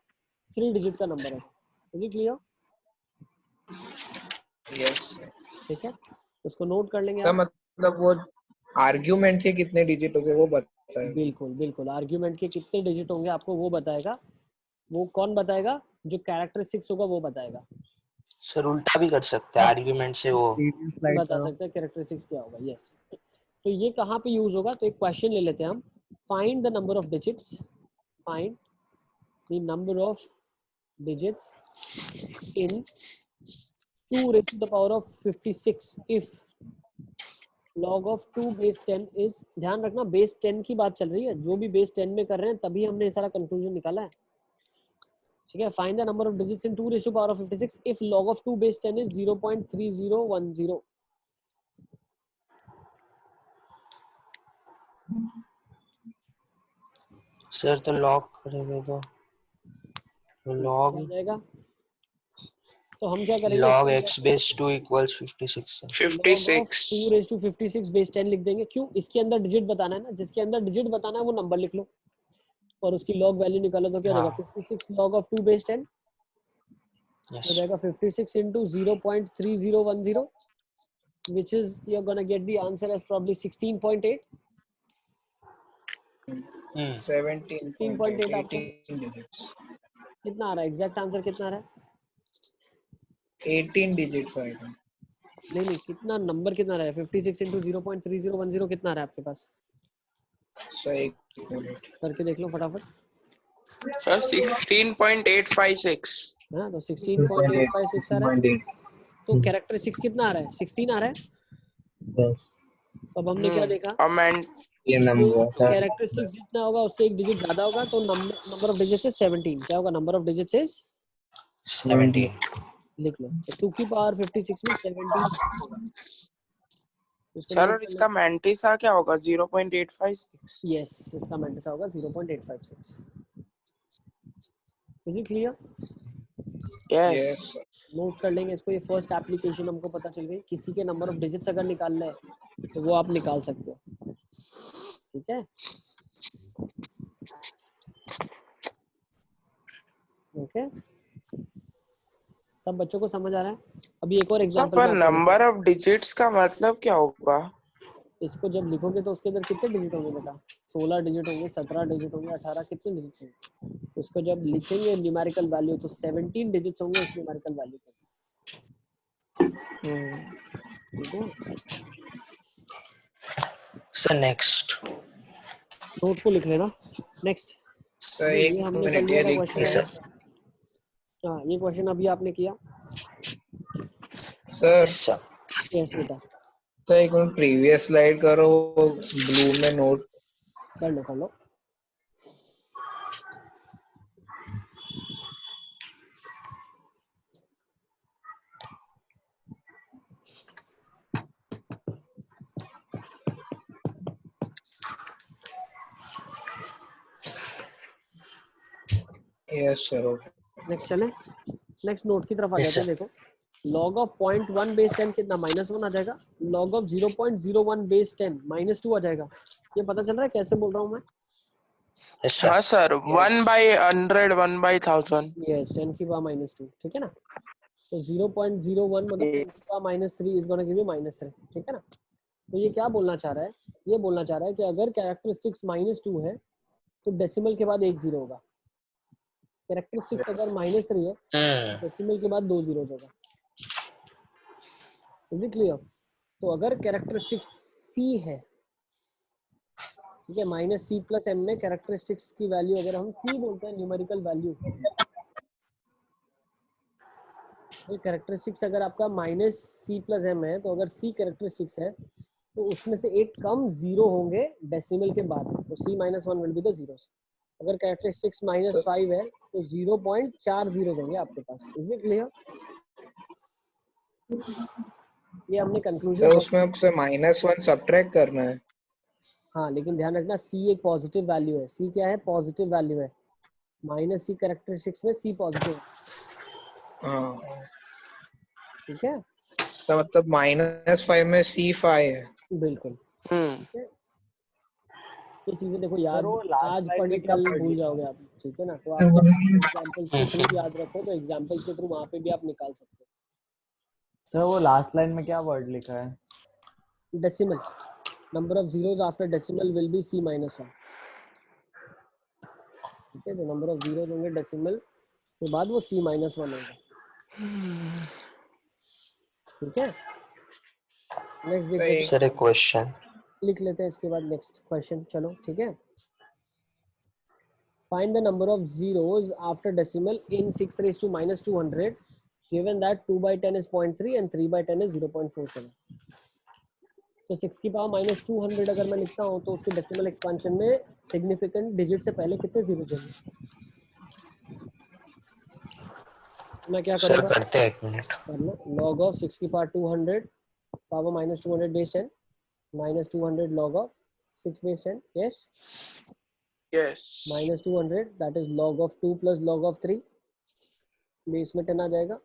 S2: 3 डिजिट का नंबर होगा। Is it clear?
S3: यस
S2: ठीक है, इसको नोट कर लेंगे
S3: सर।
S2: आप।
S3: मतलब वो आर्ग्यूमेंट के कितने डिजिट हो गए वो बताएगा।
S2: बिल्कुल बिल्कुल, आर्ग्यूमेंट के कितने डिजिट होंगे आपको वो बताएगा। वो कौन बताएगा, जो कैरेक्टरिस्टिक्स होगा वो बताएगा।
S4: सर उल्टा भी कर सकते हैं, आर्ग्यूमेंट से वो
S2: बता सकते हैं कैरेक्टरिस्टिक्स क्या होगा। यस, तो ये कहाँ पे यूज होगा, तो एक क्वेश्चन ले लेते हैं हम। Find the number of digits, find the number of digits in 2 raised to the power of 56 if log of 2 base 10 is, ध्यान रखना बेस 10 की बात चल रही है, जो भी बेस 10 में कर रहे हैं तभी हमने ये सारा कंक्लूजन निकाला है, ठीक है। Find the number of digits in 2 raised to the power of 56 if log of 2 base 10 is 0.3010।
S4: Sir तो लॉग करेंगे तो लॉग
S2: क्या जाएगा, तो हम क्या करेंगे,
S4: log x base 2 equals 56 है।
S1: 56
S2: 2 raised to 56 बेस 10 लिख देंगे, क्यों, इसके अंदर डिजिट बताना है ना, जिसके अंदर डिजिट बताना है वो नंबर लिख लो और उसकी लॉग वैल्यू निकालो, तो क्या हो जाएगा 56 log of 2 base 10 हो जाएगा 56 into 0.3010, which is you're gonna get the answer as probably 16.8। 16.8 आपको
S3: 18 digits,
S2: कितना आ रहा है, एग्जैक्ट आंसर कितना आ रहा है,
S3: 18 digits आएगा।
S2: नहीं कितना नंबर कितना आ रहा है, 56 into 0.3010 कितना आ रहा है आपके पास,
S3: सर एक मिनट
S2: करके देख लो फटाफट।
S1: सर 16.856
S2: हाँ, तो 16.856 आ रहा है, तो कैरेक्टरिस्टिक्स कितना आ रहा है, 16 आ रहा है। तो अब हमने क्या देखा,
S1: और मैं
S2: कैरेक्टरिस्टिक्स जितना होगा उससे एक डिजिट ज्यादा होगा, तो नंबर ऑफ डिजिट्स इज 17। क्या होगा, नंबर ऑफ डिजिट्स इज
S4: 17।
S2: लिख लो, तो 2 की पावर 56 में 17।
S1: सर और इसका मैंटिसा क्या होगा 0.856।
S2: यस, इसका मैंटिसा होगा 0.856। Is it clear?
S1: Yes
S2: note कर लेंगे इसको, ये फर्स्ट एप्लीकेशन हमको पता चल गई। किसी के नंबर ऑफ डिजिट्स अगर निकालना है तो वो आप निकाल सकते हो, ठीक है। ओके, सब बच्चों को समझ आ रहा है? अभी एक और एग्जांपल
S1: पर नंबर ऑफ डिजिट्स का मतलब क्या होगा,
S2: इसको जब लिखोगे तो उसके अंदर कितने डिजिट होंगे बेटा, 16 डिजिट होंगे, 17 डिजिट होंगे, 18, कितने डिजिट होंगे, उसको जब लिखेंगे न्यूमेरिकल वैल्यू तो 17 डिजिट्स होंगे उस न्यूमेरिकल वैल्यू पे, ठीक है।
S4: सर नेक्स्ट
S2: नोट को लिख लेना। नेक्स्ट,
S3: सर एक
S2: ये हमने कर
S3: मिनट
S2: लिया
S3: ये
S2: था
S3: लिख
S2: क्वेश्चन। हाँ, ये क्वेश्चन अभी आपने किया
S3: सर।
S2: यस बेटा,
S3: तो एक मिनट प्रीवियस स्लाइड करो, ब्लू में नोट
S2: कर लो कर लो।
S3: Yes sir okay.
S2: नेक्स्ट चले, नेक्स्ट नोट की तरफ आ जाते हैं। देखो, log ऑफ 0.1 बेस 10 कितना, -1 आ जाएगा। log ऑफ 0.01 बेस 10 -2 आ जाएगा। ये पता चल रहा है कैसे बोल रहा हूँ मैं?
S1: हाँ सर, 1/100 1/1000।
S2: यस, 10 की पावर -2, ठीक है ना। तो 0.01 मतलब 10 की power -3 is gonna give you -3, ठीक है ना। तो ये क्या बोलना चाह रहा है, ये बोलना चाह रहा है कि अगर कैरेक्टरिस्टिक्स -2 है तो डेसिमल के बाद 1 0 होगा। कैरेक्टरिस्टिक्स अगर -3 है, डेसिमल के बाद 2 0 होगा। Is it clear? तो अगर कैरेक्टरिस्टिक्स C है, ठीक है, -C + m में कैरेक्टरिस्टिक्स की वैल्यू अगर हम C बोलते हैं, न्यूमेरिकल वैल्यू, तो कैरेक्टरिस्टिक्स अगर आपका -C + m है, तो अगर C कैरेक्टरिस्टिक्स है तो उसमें से एक कम 0 होंगे डेसिमल के बाद, तो C - 1 will be the zeros. अगर कैरेक्टरिस्टिक्स -5 है तो 0.4 जीरोस होंगे आपके पास। Is it clear? ये हमने कंक्लूजन।
S3: सर उसमें आपसे -1 सब्ट्रैक्ट करना है।
S2: हाँ, लेकिन ध्यान रखना C एक पॉजिटिव वैल्यू है। C क्या है? पॉजिटिव वैल्यू है। -C कैरेक्टरिस्टिक्स में C पॉजिटिव है,
S3: हाँ
S2: ठीक है।
S3: तो मतलब -5 में C5 है।
S2: बिल्कुल, ये चीजें देखो याद,
S5: वो लास्ट
S2: आज
S5: स्लाइड
S2: पढ़ी
S5: में क्या
S2: कल
S5: पढ़
S2: भूल
S5: लिया
S2: जाओगे आप, ठीक है ना। तो आप एग्जांपल्स के थ्रू याद रखो, तो एग्जांपल्स के थ्रू वहां पे भी आप निकाल सकते हो।
S5: सर? वो लास्ट लाइन में क्या वर्ड लिखा है?
S2: Decimal, number of zeros after decimal will be C - 1, ठीक है। जो नंबर ऑफ जीरोस होंगे डेसिमल के बाद वो C - 1 होगा। ठीक है, नेक्स्ट देख
S3: सही।
S2: लेते
S4: सर एक क्वेश्चन
S2: हैं, लिख लेते हैं इसके बाद नेक्स्ट क्वेश्चन। चलो ठीक है, find the number of zeros after decimal in 6 raised to minus 200 given that 2 by 10 is 0.3 and 3 by 10 is 0.47। तो 6 की पावर माइनस 200 अगर मैं लिखता हूँ तो उसके डेसिमल एक्सपेंशन में सिग्निफिकेंट डिजिट से पहले कितने जीरो देंगे? मैं क्या
S4: सर
S2: करूँगा,
S4: करते हैं 1 मिनट।
S2: करना log of 6 की power 200 power minus 200 base 10 minus 200 log of 6 base 10, yes,
S1: Yes.
S2: Minus 200 that is log of 2 plus log of 3 base में 10 आ जाएगा,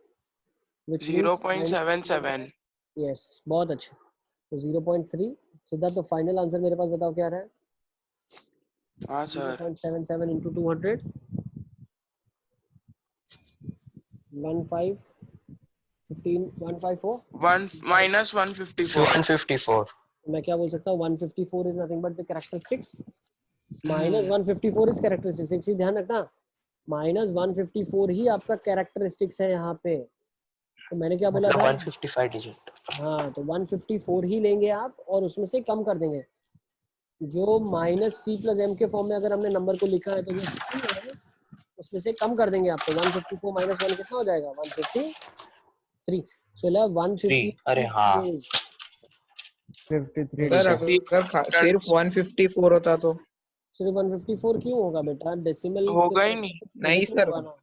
S2: which means
S1: 0.77.
S2: yes, बहुत अच्छा। तो 0.3। सिद्धार्थ, तो फाइनल आंसर मेरे पास बताओ क्या रहा है?
S1: हाँ सर।
S2: 0.77 into 200 154
S1: 1 minus 154.
S4: 154।
S2: मैं क्या बोल सकता हूँ, 154 is nothing but the characteristics minus 154 is characteristics। एक चीज ध्यान रखना, माइनस 154 ही आपका कैरेक्टरिस्टिक्स है यहाँ पे। तो मैंने क्या बोला
S4: मतलब
S2: था,
S4: 155 डिजिट।
S2: हाँ, तो 154 ही लेंगे आप और उसमें से कम कर देंगे। जो माइनस सी प्लस एम के फॉर्म में अगर हमने नंबर को लिखा है तो जो सी है उसमें से कम कर देंगे आप। तो 154 माइनस 1 कितना हो जाएगा, 153। चलो 153।
S4: अरे हाँ
S5: 53
S3: सर
S5: डिजिट।
S3: अगर सिर्फ 154 होता तो?
S2: सिर्फ 154 क्यों होगा बेटा, डेसिमल
S1: होगा ही नहीं।
S3: नहीं सर,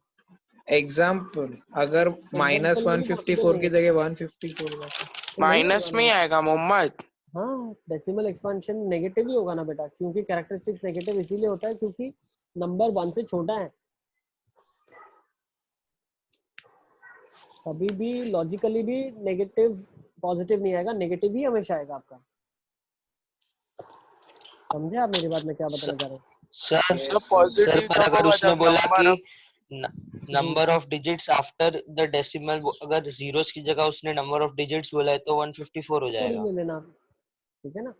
S3: एग्जाम्पल अगर माइनस
S2: में भी possible
S3: 154 की
S2: नहीं है।
S3: जगह 154 होगा
S2: तो नहीं
S1: माइनस
S2: होगा
S1: में ही
S2: ना।
S1: आएगा मोहम्मद।
S2: हाँ, डेसिमल एक्सपेंशन नेगेटिव ही होगा ना बेटा, क्योंकि कैरेक्टरिस्टिक्स नेगेटिव इसीलिए होता है क्योंकि नंबर 1 से छोटा है। कभी भी लॉजिकली भी नेगेटिव पॉजिटिव नहीं आएगा, नेगेटिव ही हमेशा आएगा आपका। समझे आप मेरी बात में क्या बताना चाह रहे हैं?
S4: सर।
S1: सर
S4: सर
S1: पॉजिटिव
S4: पर
S1: तब
S4: अगर
S1: होगा
S4: उसने
S1: जब
S4: बोला
S1: नंबर
S4: कि number of digits after the decimal, अगर जीरोस की जगह उसने नंबर ऑफ डिजिट्स बोला है तो 154 हो
S2: थोड़ी
S4: जाएगा।
S2: नहीं लेना, ठीक है ना।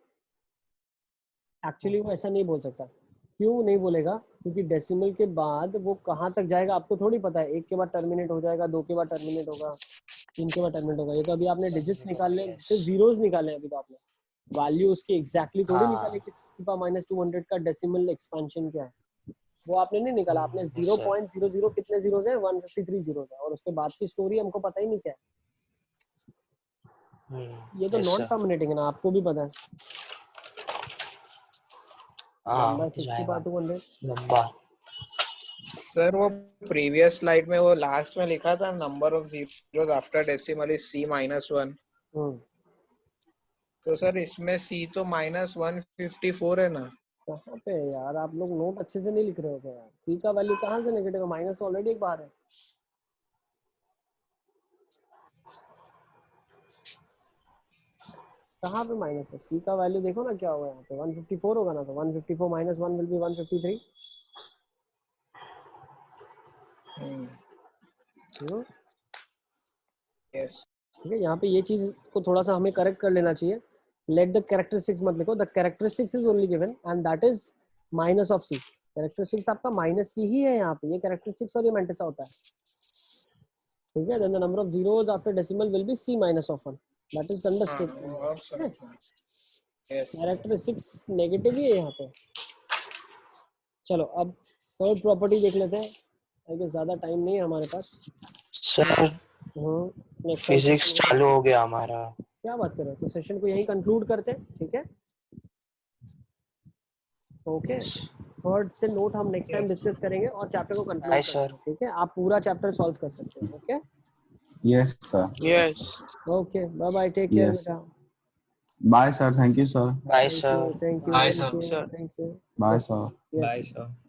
S2: एक्चुअली वो ऐसा नहीं बोल सकता। क्यों नहीं बोलेगा, क्योंकि डेसिमल के बाद वो कहाँ तक जाएगा आपको थोड़ी पता है। 1 के बाद टर्मिनेट हो जाएगा, 2 के बाद टर्मिनेट होगा, 3 के बाद टर्मिनेट होगा। ये तो अभी आपने डिजिट्स निकाले, सिर्फ जीरोस निकाले अभी तो आपने, वैल्यू उसकी एग्जैक्टली थोड़ी निकाले कि माइनस 200 का डेसिमल एक्सपेंशन क्या है, वो आपने नहीं निकाला। आपने 0.00 कितने जीरोस है, 153 जीरोस है, और उसके बाद की स्टोरी हमको पता ही नहीं क्या है। ये तो नॉन टर्मिनेटिंग है ना, आपको भी पता है। लंबा 60/200
S4: लंबा।
S3: सर वो प्रीवियस स्लाइड में वो लास्ट में लिखा था number of zeros after decimal is c-1। तो सर इसमें c तो -154 है ना।
S2: कहाँ पे यार, आप लोग नोट अच्छे से नहीं लिख रहे हो क्या यार? सी का वैल्यू कहाँ से नेगेटिव है, माइनस ऑलरेडी एक बार है। कहाँ पे माइनस है, सी का वैल्यू देखो ना क्या होगा यहाँ पे, 154 होगा ना, तो 154 माइनस 1 विल बी 153।
S3: यस
S2: ठीक है, यहाँ पे ये चीज को थोड़ा सा हमें करेक्ट कर लेना चाहिए। लेट द कैरेक्टरिस्टिक्स मत लिखो, the characteristics is only given and that is minus of C. Characteristics आपका माइनस सी ही है यहाँ पे, ये कैरेक्टरिस्टिक्स और ये मैंटिसा होता है। ठीक है, then the number of zeros after decimal will be c minus of 1, that is understood. Characteristics negative ही है यहाँ पे। चलो अब थर्ड प्रॉपर्टी देख लेते हैं, क्योंकि ज्यादा टाइम नहीं है हमारे पास।
S4: सर फिजिक्स चालू हो गया हमारा।
S2: क्या बात कर रहे हो, तो सेशन को यहीं कंक्लूड करते हैं, ठीक है। ओके, थर्ड से नोट हम नेक्स्ट टाइम डिस्कस करेंगे और चैप्टर को कंक्लूड करते हैं, ठीक है। आप पूरा चैप्टर सॉल्व कर सकते हैं, okay.
S9: Yes sir.
S1: Yes.
S2: Okay, bye bye, take care बेटा।
S9: Bye sir, thank you sir.
S4: Bye sir.
S2: Thank you,
S1: bye
S2: thank
S1: sir.
S2: You, thank you.
S9: Bye sir.
S2: Bye sir.